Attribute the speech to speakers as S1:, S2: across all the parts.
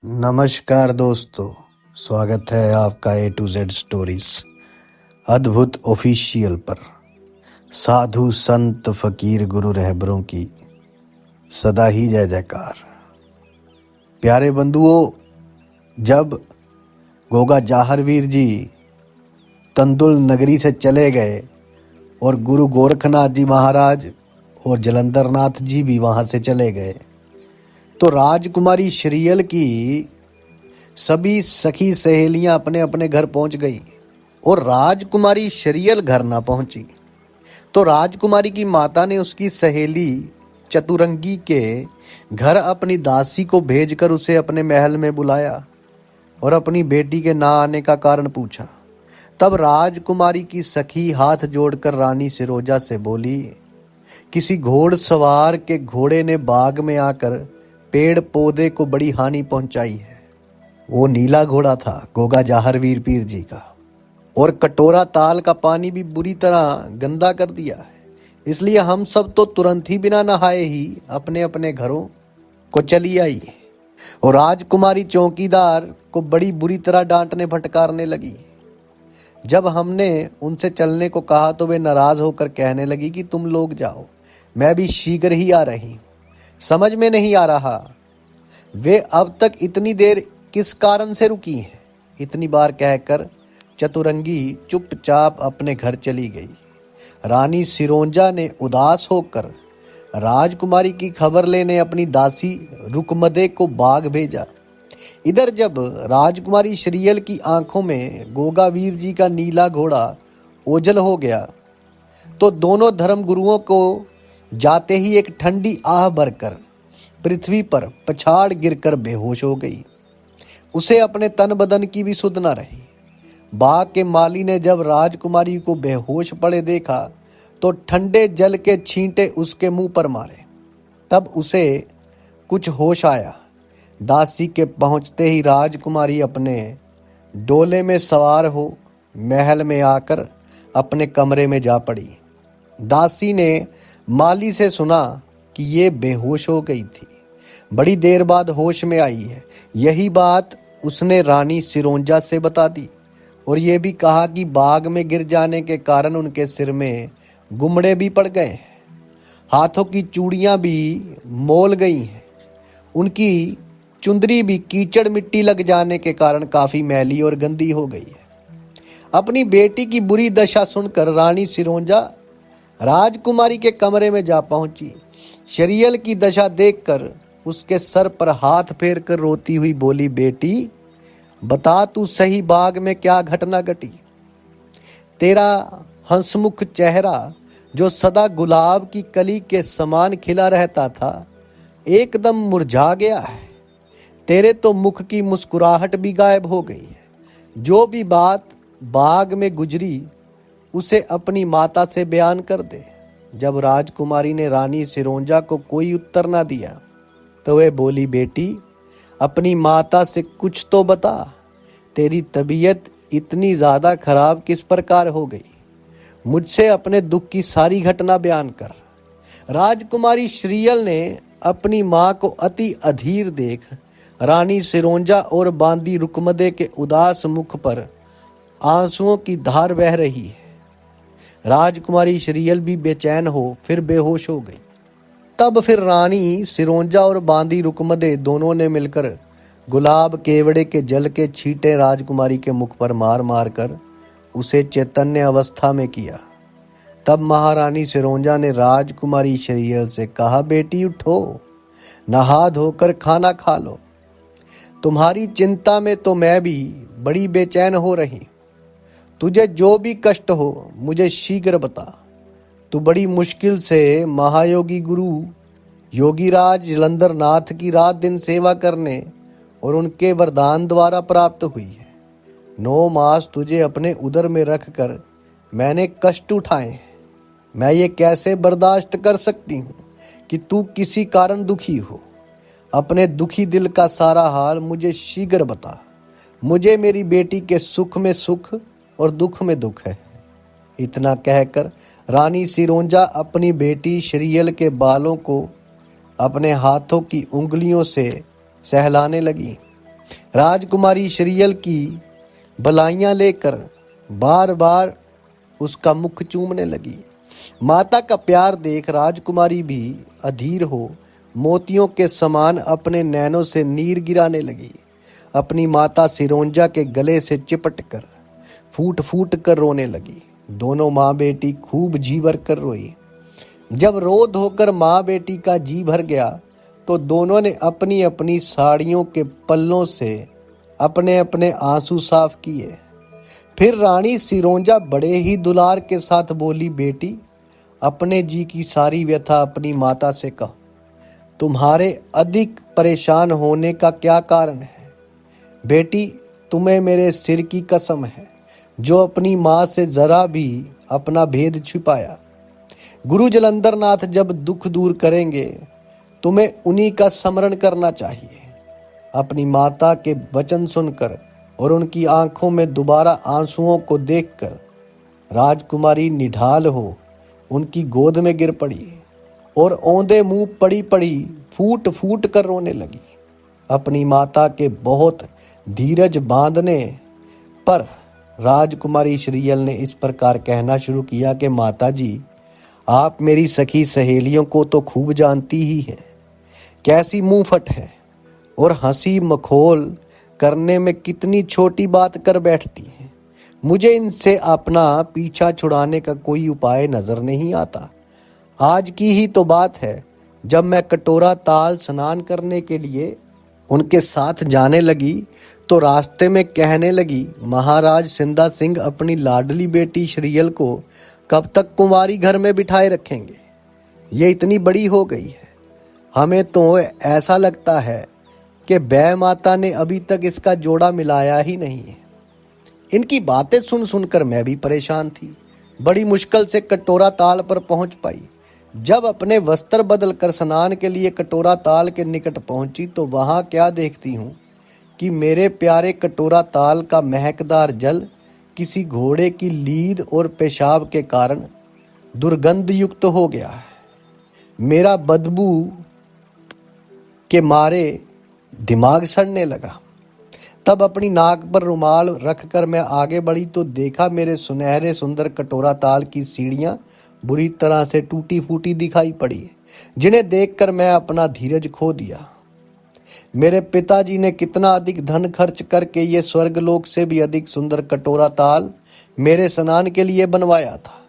S1: नमस्कार दोस्तों, स्वागत है आपका A to Z स्टोरीज अद्भुत ऑफिशियल पर। साधु संत फकीर गुरु रहबरों की सदा ही जय जयकार। प्यारे बंधुओं, जब गोगा जाहरवीर जी तंदुल नगरी से चले गए और गुरु गोरखनाथ जी महाराज और जलंधर नाथ जी भी वहां से चले गए, तो राजकुमारी श्रीयल की सभी सखी सहेलियां अपने अपने घर पहुंच गई और राजकुमारी श्रीयल घर ना पहुंची। तो राजकुमारी की माता ने उसकी सहेली चतुरंगी के घर अपनी दासी को भेजकर उसे अपने महल में बुलाया और अपनी बेटी के ना आने का कारण पूछा। तब राजकुमारी की सखी हाथ जोड़कर रानी सिरोजा से बोली, किसी घोड़सवार के घोड़े ने बाग में आकर पेड़ पौधे को बड़ी हानि पहुंचाई है। वो नीला घोड़ा था गोगा जाहरवीर पीर जी का, और कटोरा ताल का पानी भी बुरी तरह गंदा कर दिया है। इसलिए हम सब तो तुरंत ही बिना नहाए ही अपने अपने घरों को चली आई और राजकुमारी चौकीदार को बड़ी बुरी तरह डांटने फटकारने लगी। जब हमने उनसे चलने को कहा तो वे नाराज होकर कहने लगी कि तुम लोग जाओ, मैं भी शीघ्र ही आ रही हूं। समझ में नहीं आ रहा वे अब तक इतनी देर किस कारण से रुकी हैं। इतनी बार कहकर चतुरंगी चुपचाप अपने घर चली गई। रानी सिरोंजा ने उदास होकर राजकुमारी की खबर लेने अपनी दासी रुकमदे को बाग भेजा। इधर जब राजकुमारी श्रीयल की आंखों में गोगावीर जी का नीला घोड़ा ओझल हो गया तो दोनों धर्म गुरुओं को जाते ही एक ठंडी आह भरकर पृथ्वी पर पछाड़ गिरकर बेहोश हो गई। उसे अपने तन बदन की भी सुध न रही। बाग के माली ने जब राजकुमारी को बेहोश पड़े देखा तो ठंडे जल के छींटे उसके मुंह पर मारे। तब उसे कुछ होश आया। दासी के पहुंचते ही राजकुमारी अपने डोले में सवार हो महल में आकर अपने कमरे में जा पड़ी। दासी ने माली से सुना कि ये बेहोश हो गई थी, बड़ी देर बाद होश में आई है। यही बात उसने रानी सिरोंजा से बता दी और ये भी कहा कि बाग में गिर जाने के कारण उनके सिर में गुमड़े भी पड़ गए हैं, हाथों की चूड़ियां भी मोल गई हैं, उनकी चुंदरी भी कीचड़ मिट्टी लग जाने के कारण काफी मैली और गंदी हो गई है। अपनी बेटी की बुरी दशा सुनकर रानी सिरोंजा राजकुमारी के कमरे में जा पहुंची। श्रीयल की दशा देखकर उसके सर पर हाथ फेर कर रोती हुई बोली, बेटी बता तू सही बाग में क्या घटना घटी। तेरा हंसमुख चेहरा जो सदा गुलाब की कली के समान खिला रहता था एकदम मुरझा गया है। तेरे तो मुख की मुस्कुराहट भी गायब हो गई है। जो भी बात बाग में गुजरी उसे अपनी माता से बयान कर दे। जब राजकुमारी ने रानी सिरोंजा को कोई उत्तर ना दिया तो वह बोली, बेटी अपनी माता से कुछ तो बता, तेरी तबीयत इतनी ज्यादा खराब किस प्रकार हो गई, मुझसे अपने दुख की सारी घटना बयान कर। राजकुमारी श्रीयल ने अपनी मां को अति अधीर देख रानी सिरोंजा और बांदी रुकमदे के उदास मुख पर आंसुओं की धार बह रही है। राजकुमारी श्रीयल भी बेचैन हो फिर बेहोश हो गई। तब फिर रानी सिरोंजा और बांदी रुकमदे दोनों ने मिलकर गुलाब केवड़े के जल के छींटे राजकुमारी के मुख पर मार मार कर उसे चैतन्य अवस्था में किया। तब महारानी सिरोंजा ने राजकुमारी श्रीयल से कहा, बेटी उठो, नहा धोकर खाना खा लो। तुम्हारी चिंता में तो मैं भी बड़ी बेचैन हो रही। तुझे जो भी कष्ट हो मुझे शीघ्र बता। तू बड़ी मुश्किल से महायोगी गुरु योगीराज जलंधर नाथ की रात दिन सेवा करने और उनके वरदान द्वारा प्राप्त हुई है। 9 मास तुझे अपने उदर में रख कर मैंने कष्ट उठाए हैं। मैं ये कैसे बर्दाश्त कर सकती हूँ कि तू किसी कारण दुखी हो। अपने दुखी दिल का सारा हाल मुझे शीघ्र बता। मुझे मेरी बेटी के सुख में सुख और दुख में दुख है। इतना कहकर रानी सिरोंजा अपनी बेटी श्रीयल के बालों को अपने हाथों की उंगलियों से सहलाने लगी राजकुमारी श्रीयल की बलाइयां लेकर बार बार उसका मुख चूमने लगी। माता का प्यार देख राजकुमारी भी अधीर हो मोतियों के समान अपने नैनों से नीर गिराने लगी। अपनी माता सिरोंजा के गले से चिपट कर फूट फूट कर रोने लगी। दोनों माँ बेटी खूब जी भर कर रोई। जब रो धोकर माँ बेटी का जी भर गया तो दोनों ने अपनी अपनी साड़ियों के पल्लों से अपने अपने आंसू साफ किए। फिर रानी सिरोंजा बड़े ही दुलार के साथ बोली, बेटी, अपने जी की सारी व्यथा अपनी माता से कहो। तुम्हारे अधिक परेशान होने का क्या कारण है? बेटी, तुम्हें मेरे सिर की कसम है जो अपनी माँ से जरा भी अपना भेद छिपाया। गुरु जलंधर नाथ जब दुख दूर करेंगे तुम्हें उन्हीं का स्मरण करना चाहिए। अपनी माता के वचन सुनकर और उनकी आंखों में दोबारा आंसुओं को देखकर राजकुमारी निढाल हो उनकी गोद में गिर पड़ी और औंधे मुंह पड़ी पड़ी फूट फूट कर रोने लगी। अपनी माता के बहुत धीरज बांधने पर राजकुमारी श्रीयल ने इस प्रकार कहना शुरू किया कि माता जी, आप मेरी सखी सहेलियों को तो खूब जानती ही हैं, कैसी मुंहफट है और हंसी मखौल करने में कितनी छोटी बात कर बैठती हैं। मुझे इनसे अपना पीछा छुड़ाने का कोई उपाय नजर नहीं आता। आज की ही तो बात है जब मैं कटोरा ताल स्नान करने के लिए उनके साथ जाने लगी तो रास्ते में कहने लगी, महाराज सिंधा सिंह अपनी लाडली बेटी श्रीयल को कब तक कुंवारी घर में बिठाए रखेंगे? ये इतनी बड़ी हो गई है, हमें तो ऐसा लगता है कि बै माता ने अभी तक इसका जोड़ा मिलाया ही नहीं है। इनकी बातें सुन सुनकर मैं भी परेशान थी। बड़ी मुश्किल से कटोरा ताल पर पहुंच पाई। जब अपने वस्त्र बदल कर स्नान के लिए कटोरा ताल के निकट पहुंची तो वहां क्या देखती हूँ कि मेरे प्यारे कटोरा ताल का महकदार जल किसी घोड़े की लीद और पेशाब के कारण दुर्गंध युक्त हो गया है। मेरा बदबू के मारे दिमाग सड़ने लगा। तब अपनी नाक पर रुमाल रखकर मैं आगे बढ़ी तो देखा मेरे सुनहरे सुंदर कटोरा ताल की सीढ़ियां बुरी तरह से टूटी फूटी दिखाई पड़ी, जिन्हें देखकर मैं अपना धीरज खो दिया। मेरे पिताजी ने कितना अधिक धन खर्च करके ये स्वर्गलोक से भी अधिक सुंदर कटोरा ताल मेरे स्नान के लिए बनवाया था।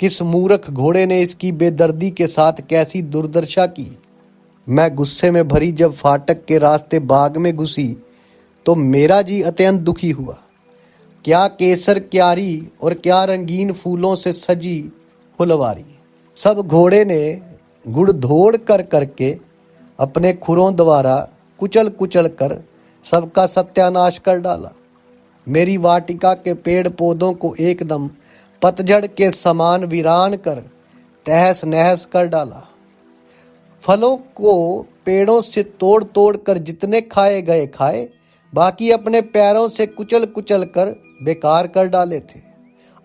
S1: किस मूर्ख घोड़े ने इसकी बेदर्दी के साथ कैसी दुर्दशा की। मैं गुस्से में भरी जब फाटक के रास्ते बाग में घुसी तो मेरा जी अत्यंत दुखी हुआ। क्या केसर क्यारी और क्या रंगीन फूलों से सजी फुलवारी। सब घोड़े ने गुड़ धोड़ कर करके अपने खुरों द्वारा कुचल कुचल कर सबका सत्यानाश कर डाला। मेरी वाटिका के पेड़ पौधों को एकदम पतझड़ के समान वीरान कर तहस नहस कर डाला। फलों को पेड़ों से तोड़ तोड़ कर जितने खाए गए खाए, बाकी अपने पैरों से कुचल कुचल कर बेकार कर डाले थे।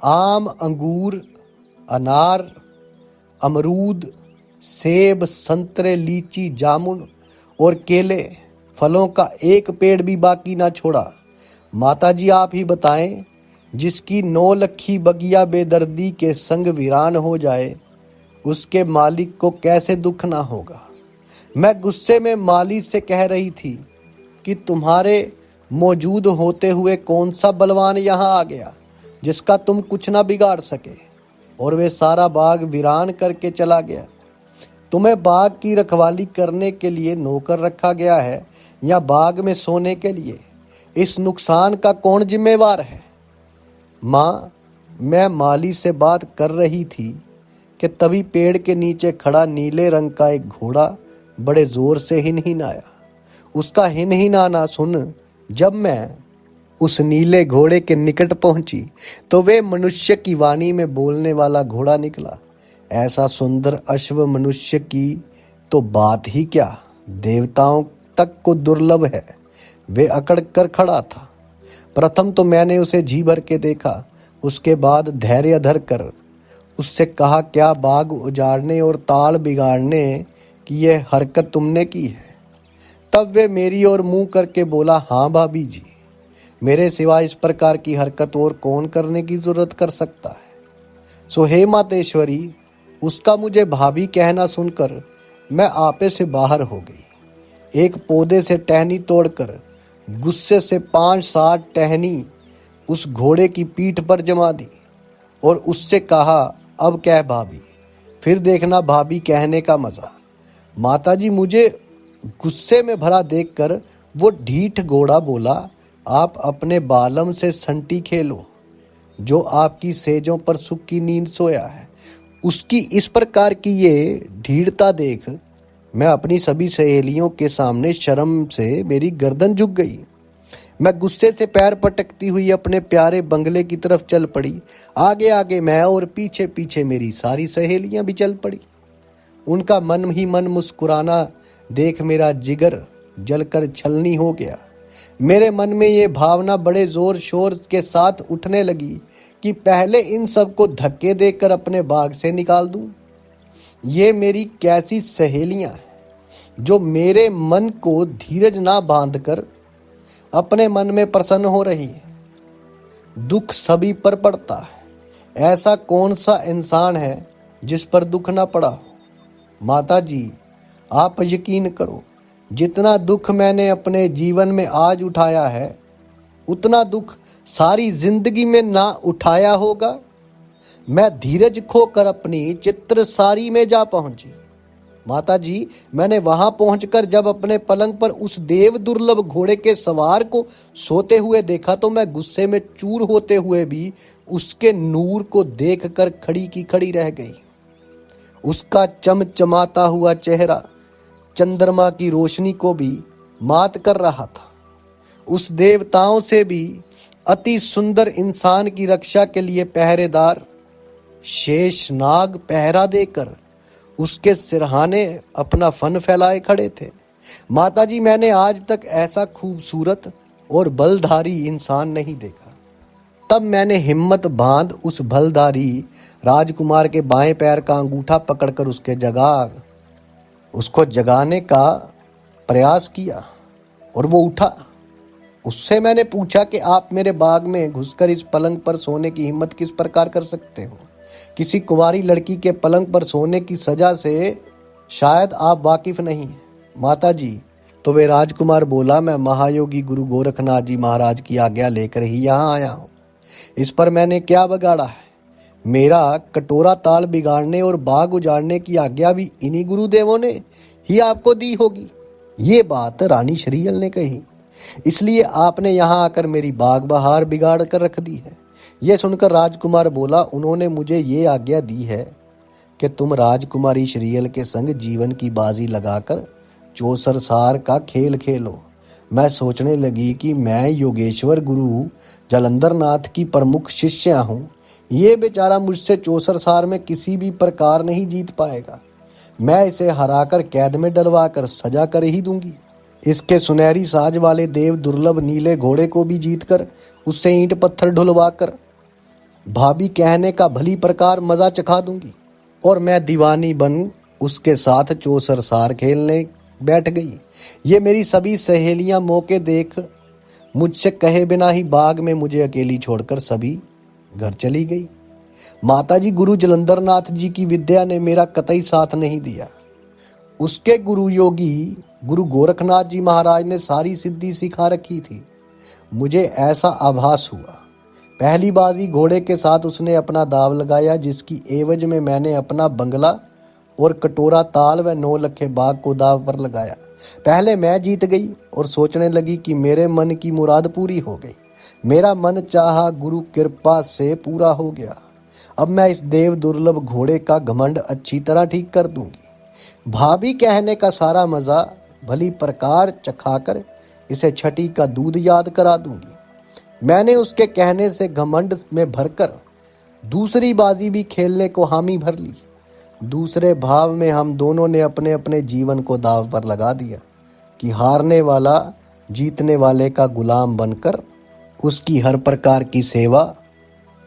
S1: आम, अंगूर, अनार, अमरूद, सेब, संतरे, लीची, जामुन और केले, फलों का एक पेड़ भी बाकी ना छोड़ा। माताजी आप ही बताएं, जिसकी 9 लखी बगिया बेदर्दी के संग वीरान हो जाए उसके मालिक को कैसे दुख ना होगा। मैं गुस्से में माली से कह रही थी कि तुम्हारे मौजूद होते हुए कौन सा बलवान यहाँ आ गया जिसका तुम कुछ ना बिगाड़ सके, और वे सारा बाग वीरान करके चला गया। तुम्हें बाग की रखवाली करने के लिए नौकर रखा गया है या बाग में सोने के लिए? इस नुकसान का कौन जिम्मेवार है? माँ, मैं माली से बात कर रही थी कि तभी पेड़ के नीचे खड़ा नीले रंग का एक घोड़ा बड़े जोर से हिनहिनाया। उसका हिनहिनाना सुन जब मैं उस नीले घोड़े के निकट पहुंची तो वे मनुष्य की वाणी में बोलने वाला घोड़ा निकला। ऐसा सुंदर अश्व मनुष्य की तो बात ही क्या, देवताओं तक को दुर्लभ है। वे अकड़ कर खड़ा था। प्रथम तो मैंने उसे जी भर के देखा, उसके बाद धैर्य धर कर उससे कहा, क्या बाग उजाड़ने और ताल बिगाड़ने की यह हरकत तुमने की है? तब वे मेरी ओर मुंह करके बोला, हाँ भाभी जी, मेरे सिवा इस प्रकार की हरकत और कौन करने की जरूरत कर सकता है। सो हे मातेश्वरी, उसका मुझे भाभी कहना सुनकर मैं आपे से बाहर हो गई। एक पौधे से टहनी तोड़कर गुस्से से 5-7 टहनी उस घोड़े की पीठ पर जमा दी और उससे कहा, अब कह भाभी, फिर देखना भाभी कहने का मजा। माताजी, मुझे गुस्से में भरा देखकर वो ढीठ घोड़ा बोला, आप अपने बालम से संटी खेलो, जो आपकी सेजों पर सुख की नींद सोया है। उसकी इस प्रकार की ये ढीठता देख मैं अपनी सभी सहेलियों के सामने शर्म से मेरी गर्दन झुक गई। मैं गुस्से से पैर पटकती हुई अपने प्यारे बंगले की तरफ चल पड़ी। आगे आगे मैं और पीछे पीछे मेरी सारी सहेलियां भी चल पड़ी। उनका मन ही मन मुस्कुराना देख मेरा जिगर जलकर छलनी हो गया। मेरे मन में ये भावना बड़े जोर शोर के साथ उठने लगी कि पहले इन सबको धक्के देकर अपने बाग से निकाल दूं। ये मेरी कैसी सहेलियां हैं जो मेरे मन को धीरज ना बांधकर अपने मन में प्रसन्न हो रही है। दुख सभी पर पड़ता है, ऐसा कौन सा इंसान है जिस पर दुख ना पड़ा हो। माता जी, आप यकीन करो, जितना दुख मैंने अपने जीवन में आज उठाया है उतना दुख सारी जिंदगी में ना उठाया होगा। मैं धीरज खोकर अपनी चित्रसारी में जा पहुंची। माता जी, मैंने वहां पहुंचकर जब अपने पलंग पर उस देव दुर्लभ घोड़े के सवार को सोते हुए देखा तो मैं गुस्से में चूर होते हुए भी उसके नूर को देखकर खड़ी की खड़ी रह गई। उसका चमचमाता हुआ चेहरा चंद्रमा की रोशनी को भी मात कर रहा था। उस देवताओं से भी अति सुंदर इंसान की रक्षा के लिए पहरेदार शेषनाग पहरा देकर उसके सिरहाने अपना फन फैलाए खड़े थे। माताजी, मैंने आज तक ऐसा खूबसूरत और बलधारी इंसान नहीं देखा। तब मैंने हिम्मत बांध उस बलधारी राजकुमार के बाएं पैर का अंगूठा पकड़कर उसको जगाने का प्रयास किया और वो उठा। उससे मैंने पूछा कि आप मेरे बाग में घुसकर इस पलंग पर सोने की हिम्मत किस प्रकार कर सकते हो। किसी कुंवारी लड़की के पलंग पर सोने की सजा से शायद आप वाकिफ नहीं। माता जी, तो वे राजकुमार बोला, मैं महायोगी गुरु गोरखनाथ जी महाराज की आज्ञा लेकर ही यहाँ आया हूँ। इस पर मैंने क्या बिगाड़ा है? मेरा कटोरा ताल बिगाड़ने और बाग उजाड़ने की आज्ञा भी इन्हीं गुरुदेवों ने ही आपको दी होगी। ये बात रानी श्रीयल ने कही, इसलिए आपने यहाँ आकर मेरी बाग बहार बिगाड़ कर रख दी है। यह सुनकर राजकुमार बोला, उन्होंने मुझे ये आज्ञा दी है कि तुम राजकुमारी श्रीयल के संग जीवन की बाजी लगाकर चौसर सार का खेल खेलो। मैं सोचने लगी कि मैं योगेश्वर गुरु जलंधर नाथ की प्रमुख शिष्या हूँ। ये बेचारा मुझसे चौसर सार में किसी भी प्रकार नहीं जीत पाएगा। मैं इसे हराकर कैद में डलवा कर सजा कर ही दूंगी। इसके सुनहरी साज वाले देव दुर्लभ नीले घोड़े को भी जीतकर उससे ईंट पत्थर ढुलवा कर भाभी कहने का भली प्रकार मजा चखा दूंगी। और मैं दीवानी बन उसके साथ चौसर सार खेलने बैठ गई। ये मेरी सभी सहेलियां मौके देख मुझसे कहे बिना ही बाग में मुझे अकेली छोड़कर सभी घर चली गई। माताजी, गुरु जलंधर नाथ जी की विद्या ने मेरा कतई साथ नहीं दिया। उसके गुरु योगी गुरु गोरखनाथ जी महाराज ने सारी सिद्धि सिखा रखी थी। मुझे ऐसा आभास हुआ। पहली बाजी घोड़े के साथ उसने अपना दाव लगाया, जिसकी एवज में मैंने अपना बंगला और कटोरा ताल व 9 लखे बाग को दाव पर लगाया। पहले मैं जीत गई और सोचने लगी कि मेरे मन की मुराद पूरी हो गई। मेरा मन चाहा गुरु कृपा से पूरा हो गया। अब मैं इस देव दुर्लभ घोड़े का घमंड अच्छी तरह ठीक कर दूंगी। भाभी कहने का सारा मजा भली प्रकार चखाकर इसे छठी का दूध याद करा दूंगी। मैंने उसके कहने से घमंड में भरकर दूसरी बाजी भी खेलने को हामी भर ली। दूसरे भाव में हम दोनों ने अपने अपने जीवन को दाव पर लगा दिया कि हारने वाला जीतने वाले का गुलाम बनकर उसकी हर प्रकार की सेवा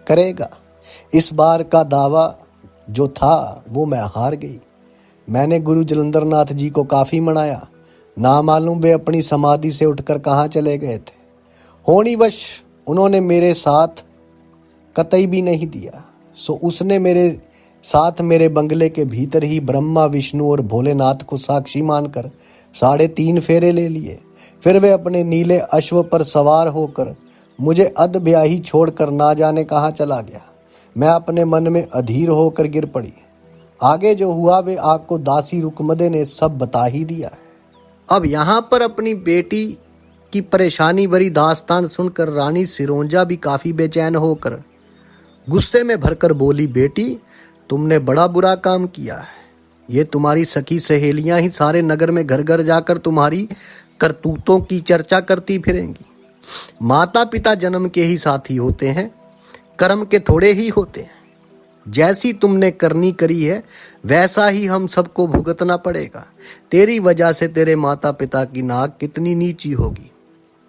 S1: करेगा। इस बार का दावा जो था वो मैं हार गई। मैंने गुरु जलंधर नाथ जी को काफ़ी मनाया, ना मालूम वे अपनी समाधि से उठकर कहाँ चले गए थे। होनीवश उन्होंने मेरे साथ कतई भी नहीं दिया, सो उसने मेरे साथ मेरे बंगले के भीतर ही ब्रह्मा, विष्णु और भोलेनाथ को साक्षी मानकर 3.5 फेरे ले लिए। फिर वे अपने नीले अश्व पर सवार होकर मुझे अध ब्याही छोड़कर ना जाने कहाँ चला गया। मैं अपने मन में अधीर होकर गिर पड़ी। आगे जो हुआ वे आपको दासी रुकमदे ने सब बता ही दिया है। अब यहाँ पर अपनी बेटी की परेशानी भरी दास्तान सुनकर रानी सिरोंजा भी काफी बेचैन होकर गुस्से में भरकर बोली, बेटी तुमने बड़ा बुरा काम किया है। ये तुम्हारी सखी सहेलियां ही सारे नगर में घर घर जाकर तुम्हारी करतूतों की चर्चा करती फिरेंगी। माता पिता जन्म के ही साथी होते हैं, कर्म के थोड़े ही होते हैं। जैसी तुमने करनी करी है वैसा ही हम सबको भुगतना पड़ेगा। तेरी वजह से तेरे माता पिता की नाक कितनी नीची होगी।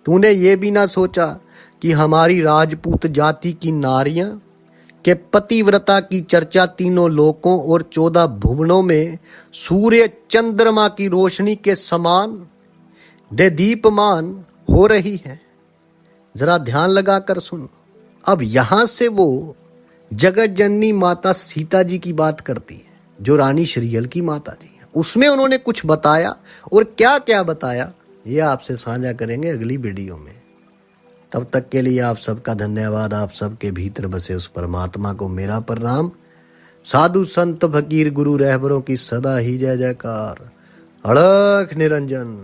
S1: तूने ये भी ना सोचा कि हमारी राजपूत जाति की नारियां के पतिव्रता की चर्चा 3 लोकों और 14 भुवनों में सूर्य चंद्रमा की रोशनी के समान दीप्यमान हो रही है। जरा ध्यान लगाकर सुन। अब यहां से वो जगत जननी माता सीता जी की बात करती है, जो रानी श्रीयल की माता जी है। उसमें उन्होंने कुछ बताया, और क्या क्या बताया ये आपसे साझा करेंगे अगली वीडियो में। तब तक के लिए आप सबका धन्यवाद। आप सबके भीतर बसे उस परमात्मा को मेरा प्रणाम। साधु संत फकीर गुरु रहबरों की सदा ही जय जयकार। अड़क निरंजन।